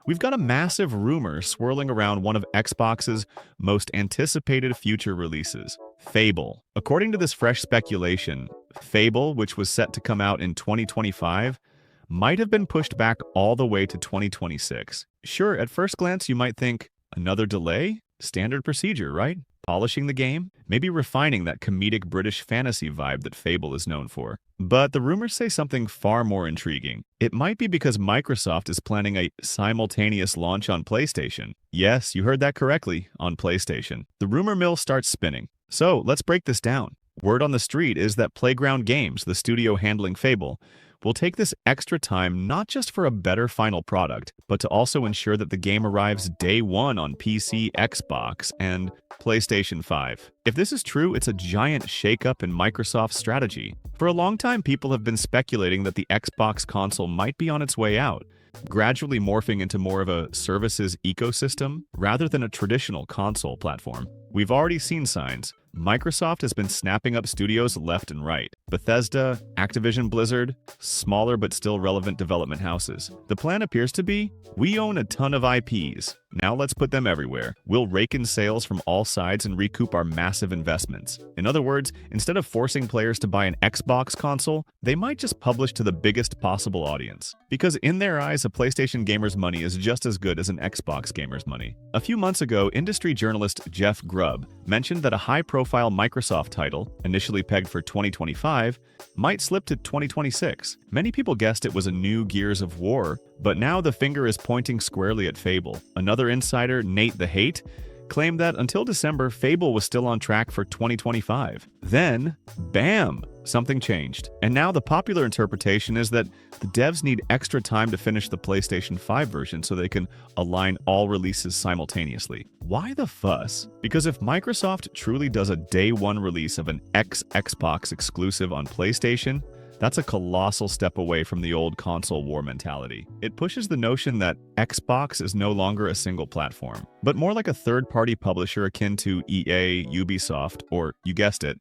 we've got a massive rumor swirling around one of Xbox's most anticipated future releases, Fable. According to this fresh speculation, Fable, which was set to come out in 2025, might have been pushed back all the way to 2026. Sure, at first glance you might think, another delay? Standard procedure, right? Polishing the game? Maybe refining that comedic British fantasy vibe that Fable is known for. But the rumors say something far more intriguing. It might be because Microsoft is planning a simultaneous launch on PlayStation. Yes, you heard that correctly, on PlayStation. The rumor mill starts spinning. So, let's break this down. Word on the street is that Playground Games, the studio handling Fable, will take this extra time not just for a better final product, but to also ensure that the game arrives day one on PC, Xbox, and PlayStation 5. If this is true, it's a giant shakeup in Microsoft's strategy. For a long time, people have been speculating that the Xbox console might be on its way out, gradually morphing into more of a services ecosystem rather than a traditional console platform. We've already seen signs. Microsoft has been snapping up studios left and right. Bethesda, Activision Blizzard, smaller but still relevant development houses. The plan appears to be, we own a ton of IPs. Now let's put them everywhere. We'll rake in sales from all sides and recoup our massive investments. In other words, instead of forcing players to buy an Xbox console, they might just publish to the biggest possible audience. Because in their eyes, a PlayStation gamer's money is just as good as an Xbox gamer's money. A few months ago, industry journalist Jeff Grubb mentioned that a high-profile Microsoft title, initially pegged for 2025, might slip to 2026. Many people guessed it was a new Gears of War, but now the finger is pointing squarely at Fable. Another insider, Nate the Hate, claimed that until December, Fable was still on track for 2025. Then, bam! Something changed. And now the popular interpretation is that the devs need extra time to finish the PlayStation 5 version so they can align all releases simultaneously. Why the fuss? Because if Microsoft truly does a day one release of an Xbox exclusive on PlayStation, that's a colossal step away from the old console war mentality. It pushes the notion that Xbox is no longer a single platform, but more like a third-party publisher akin to EA, Ubisoft, or, you guessed it,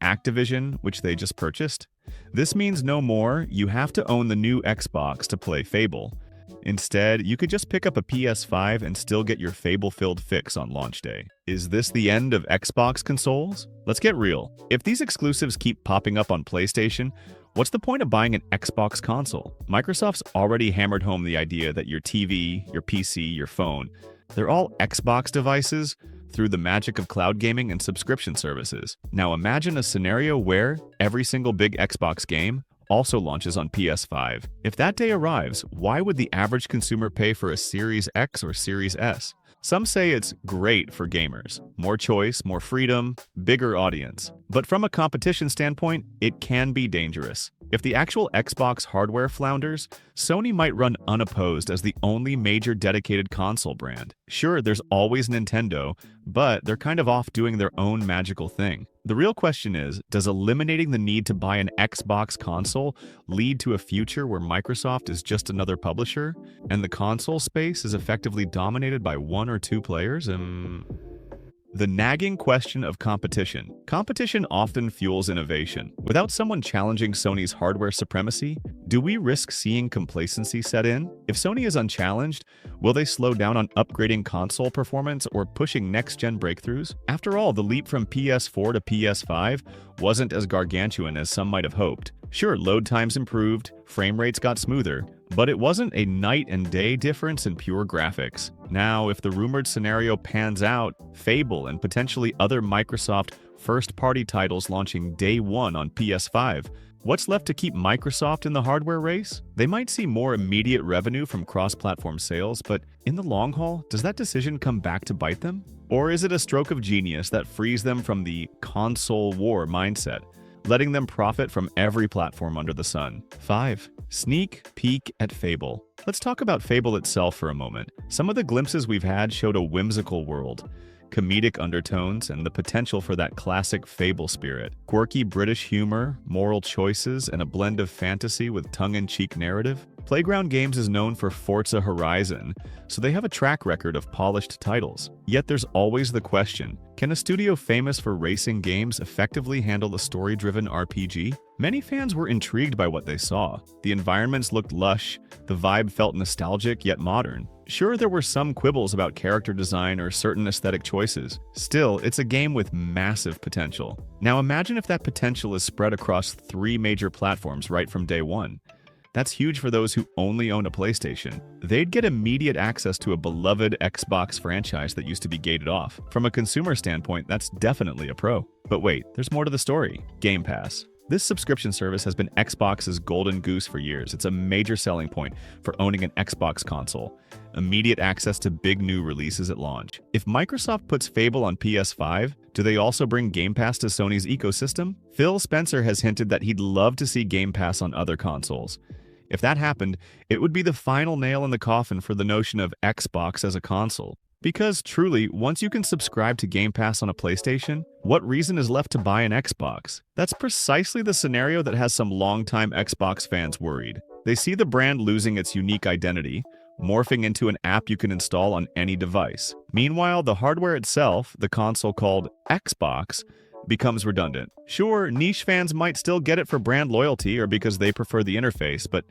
Activision, which they just purchased. This means no more, you have to own the new Xbox to play Fable. Instead, you could just pick up a PS5 and still get your Fable-filled fix on launch day. Is this the end of Xbox consoles? Let's get real. If these exclusives keep popping up on PlayStation, what's the point of buying an Xbox console? Microsoft's already hammered home the idea that your TV, your PC, your phone, they're all Xbox devices through the magic of cloud gaming and subscription services. Now imagine a scenario where every single big Xbox game also launches on PS5. If that day arrives, why would the average consumer pay for a Series X or Series S? Some say it's great for gamers. More choice, more freedom, bigger audience. But from a competition standpoint, it can be dangerous. If the actual Xbox hardware flounders, Sony might run unopposed as the only major dedicated console brand. Sure, there's always Nintendo, but they're kind of off doing their own magical thing. The real question is, does eliminating the need to buy an Xbox console lead to a future where Microsoft is just another publisher, and the console space is effectively dominated by one or two players? The nagging question of competition. Competition often fuels innovation. Without someone challenging Sony's hardware supremacy, do we risk seeing complacency set in? If Sony is unchallenged, will they slow down on upgrading console performance or pushing next-gen breakthroughs? After all, the leap from PS4 to PS5 wasn't as gargantuan as some might have hoped. Sure, load times improved, frame rates got smoother, but it wasn't a night and day difference in pure graphics. Now, if the rumored scenario pans out, Fable and potentially other Microsoft first-party titles launching day one on PS5, what's left to keep Microsoft in the hardware race? They might see more immediate revenue from cross-platform sales, but in the long haul, does that decision come back to bite them? Or is it a stroke of genius that frees them from the console war mindset, letting them profit from every platform under the sun? 5. Sneak peek at Fable. Let's talk about Fable itself for a moment. Some of the glimpses we've had showed a whimsical world, comedic undertones, and the potential for that classic Fable spirit. Quirky British humor, moral choices, and a blend of fantasy with tongue-in-cheek narrative. Playground Games is known for Forza Horizon, so they have a track record of polished titles. Yet there's always the question, can a studio famous for racing games effectively handle a story-driven RPG? Many fans were intrigued by what they saw. The environments looked lush, the vibe felt nostalgic yet modern. Sure, there were some quibbles about character design or certain aesthetic choices. Still, it's a game with massive potential. Now imagine if that potential is spread across 3 major platforms right from day one. That's huge for those who only own a PlayStation. They'd get immediate access to a beloved Xbox franchise that used to be gated off. From a consumer standpoint, that's definitely a pro. But wait, there's more to the story. Game Pass. This subscription service has been Xbox's golden goose for years. It's a major selling point for owning an Xbox console. Immediate access to big new releases at launch. If Microsoft puts Fable on PS5, do they also bring Game Pass to Sony's ecosystem? Phil Spencer has hinted that he'd love to see Game Pass on other consoles. If that happened, it would be the final nail in the coffin for the notion of Xbox as a console. Because truly, once you can subscribe to Game Pass on a PlayStation, what reason is left to buy an Xbox? That's precisely the scenario that has some longtime Xbox fans worried. They see the brand losing its unique identity, morphing into an app you can install on any device. Meanwhile, the hardware itself, the console called Xbox, becomes redundant. Sure, niche fans might still get it for brand loyalty or because they prefer the interface, but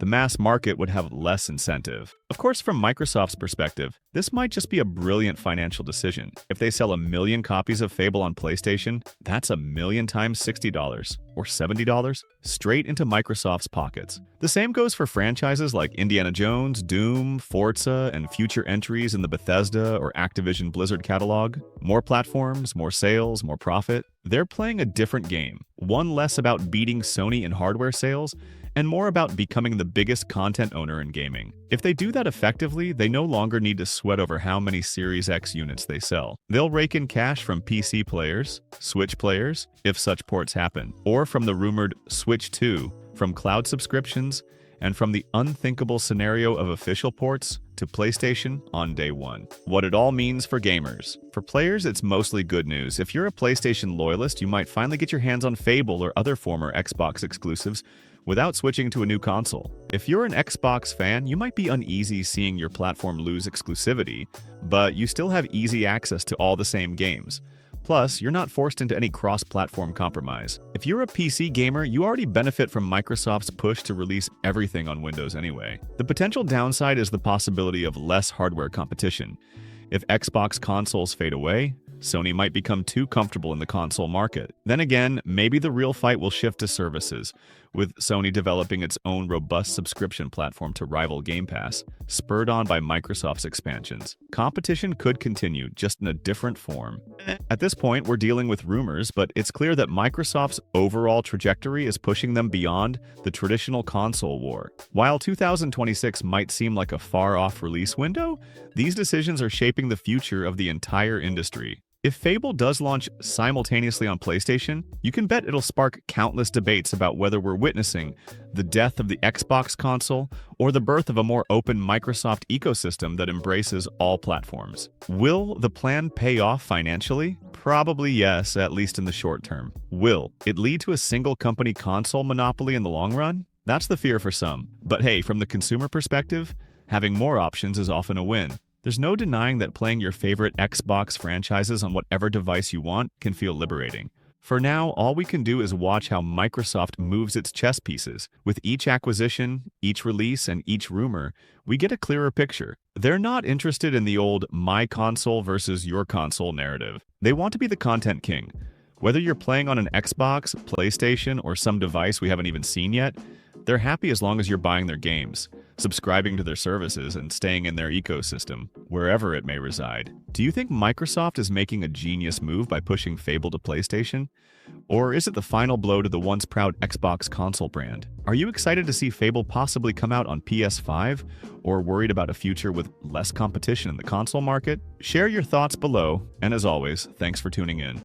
the mass market would have less incentive. Of course, from Microsoft's perspective, this might just be a brilliant financial decision. If they sell 1 million copies of Fable on PlayStation, that's 1 million times $60 or $70 straight into Microsoft's pockets. The same goes for franchises like Indiana Jones, Doom, Forza, and future entries in the Bethesda or Activision Blizzard catalog. More platforms, more sales, more profit. They're playing a different game, one less about beating Sony in hardware sales and more about becoming the biggest content owner in gaming. If they do that effectively, they no longer need to sweat over how many Series X units they sell. They'll rake in cash from PC players, Switch players, if such ports happen, or from the rumored Switch 2, from cloud subscriptions, and from the unthinkable scenario of official ports to PlayStation on day one. What it all means for gamers. For players, it's mostly good news. If you're a PlayStation loyalist, you might finally get your hands on Fable or other former Xbox exclusives without switching to a new console. If you're an Xbox fan, you might be uneasy seeing your platform lose exclusivity, but you still have easy access to all the same games. Plus, you're not forced into any cross-platform compromise. If you're a PC gamer, you already benefit from Microsoft's push to release everything on Windows anyway. The potential downside is the possibility of less hardware competition. If Xbox consoles fade away, Sony might become too comfortable in the console market. Then again, maybe the real fight will shift to services, with Sony developing its own robust subscription platform to rival Game Pass, spurred on by Microsoft's expansions. Competition could continue, just in a different form. At this point, we're dealing with rumors, but it's clear that Microsoft's overall trajectory is pushing them beyond the traditional console war. While 2026 might seem like a far-off release window, these decisions are shaping the future of the entire industry. If Fable does launch simultaneously on PlayStation, you can bet it'll spark countless debates about whether we're witnessing the death of the Xbox console or the birth of a more open Microsoft ecosystem that embraces all platforms. Will the plan pay off financially? Probably yes, at least in the short term. Will it lead to a single company console monopoly in the long run? That's the fear for some. But hey, from the consumer perspective, having more options is often a win. There's no denying that playing your favorite Xbox franchises on whatever device you want can feel liberating. For now, all we can do is watch how Microsoft moves its chess pieces. With each acquisition, each release, and each rumor, we get a clearer picture. They're not interested in the old my console versus your console narrative. They want to be the content king. Whether you're playing on an Xbox, PlayStation, or some device we haven't even seen yet, they're happy as long as you're buying their games, subscribing to their services, and staying in their ecosystem, wherever it may reside. Do you think Microsoft is making a genius move by pushing Fable to PlayStation? Or is it the final blow to the once proud Xbox console brand? Are you excited to see Fable possibly come out on PS5, or worried about a future with less competition in the console market? Share your thoughts below, and as always, thanks for tuning in.